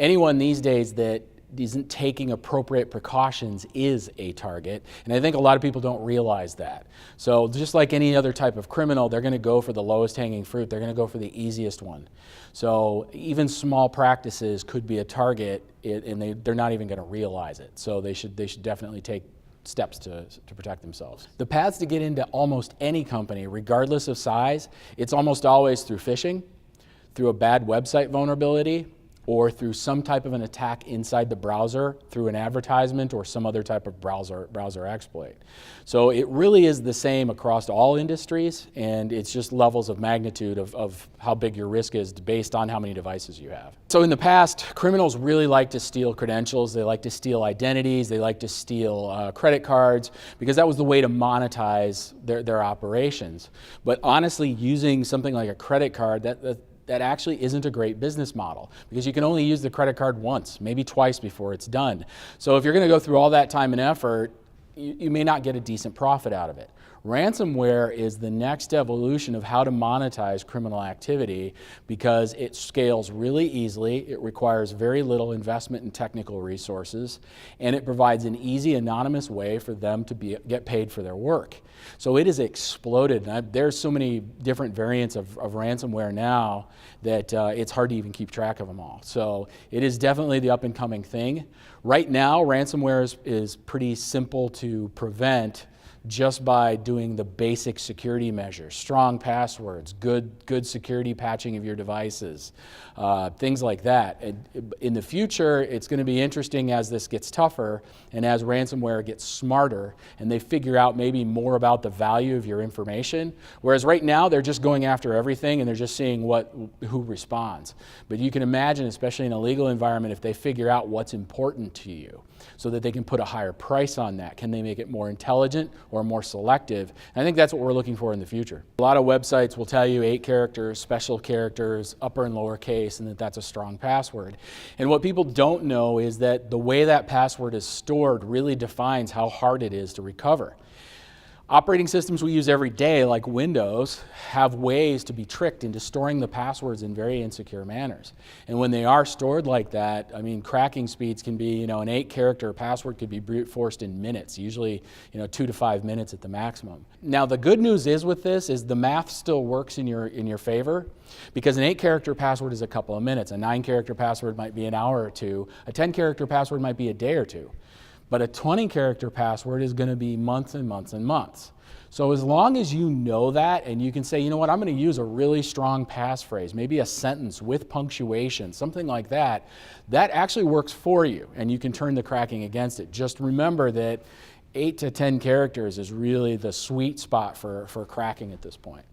anyone these days that isn't taking appropriate precautions is a target, and I think a lot of people don't realize that. So just like any other type of criminal, they're going to go for the lowest hanging fruit. They're going to go for the easiest one. So even small practices could be a target, and they're not even going to realize it. So they should definitely take steps to protect themselves. The paths to get into almost any company, regardless of size, it's almost always through phishing, through a bad website vulnerability, or through some type of an attack inside the browser through an advertisement or some other type of browser exploit. So it really is the same across all industries, and it's just levels of magnitude of how big your risk is based on how many devices you have. So in the past, criminals really like to steal credentials, they like to steal identities, they like to steal credit cards, because that was the way to monetize their operations. But honestly, using something like a credit card, that actually isn't a great business model, because you can only use the credit card once, maybe twice before it's done. So if you're going to go through all that time and effort, you may not get a decent profit out of it. Ransomware is the next evolution of how to monetize criminal activity, because it scales really easily, it requires very little investment in technical resources, and it provides an easy, anonymous way for them to get paid for their work. So it has exploded. There's so many different variants of ransomware now that it's hard to even keep track of them all. So it is definitely the up and coming thing. Right now, ransomware is pretty simple to prevent just by doing the basic security measures, strong passwords, good security patching of your devices, things like that. And in the future, it's going to be interesting as this gets tougher and as ransomware gets smarter and they figure out maybe more about the value of your information. Whereas right now, they're just going after everything and they're just seeing who responds. But you can imagine, especially in a legal environment, if they figure out what's important to you, so that they can put a higher price on that. Can they make it more intelligent or more selective? And I think that's what we're looking for in the future. A lot of websites will tell you 8 characters, special characters, upper and lower case, and that's a strong password. And what people don't know is that the way that password is stored really defines how hard it is to recover. Operating systems we use every day, like Windows, have ways to be tricked into storing the passwords in very insecure manners. And when they are stored like that, I mean, cracking speeds can be, an 8-character password could be brute forced in minutes, usually, 2 to 5 minutes at the maximum. Now, the good news is with this is the math still works in your favor, because an 8-character password is a couple of minutes. A 9-character password might be an hour or two. A 10-character password might be a day or two. But a 20-character password is going to be months and months and months. So as long as you know that and you can say, you know what, I'm going to use a really strong passphrase, maybe a sentence with punctuation, something like that, that actually works for you and you can turn the cracking against it. Just remember that 8 to 10 characters is really the sweet spot for cracking at this point.